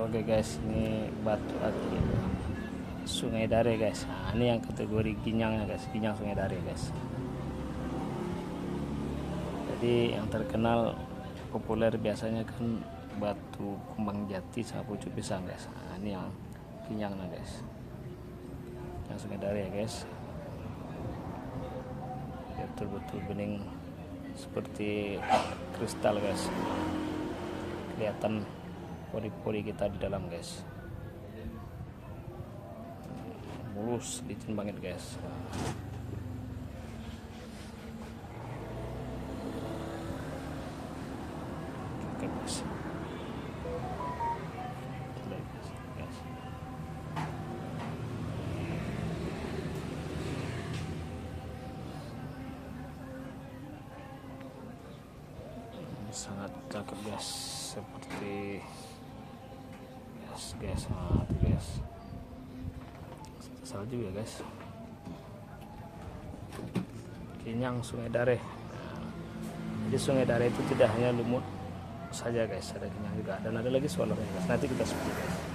Oke guys, ini batu aki Sungai Dare guys. Nah, ini yang kategori ginyangnya guys, ginyang Sungai Dare guys. Jadi yang terkenal populer biasanya kan batu kembang jati sama pucuk pisang guys. Nah, ini yang ginyangnya guys, yang Sungai Dare ya guys. Betul-betul bening seperti kristal guys, kelihatan pori-pori kita di dalam guys, mulus licin banget guys. Oke guys, sangat cakep guys, seperti guys, nah, guys, salju ya guys, ginyang Sungai Dare. Nah, jadi Sungai Dare itu tidak hanya lumut saja guys, ada ginyang juga, dan ada lagi swallow guys. Nanti kita sebut guys.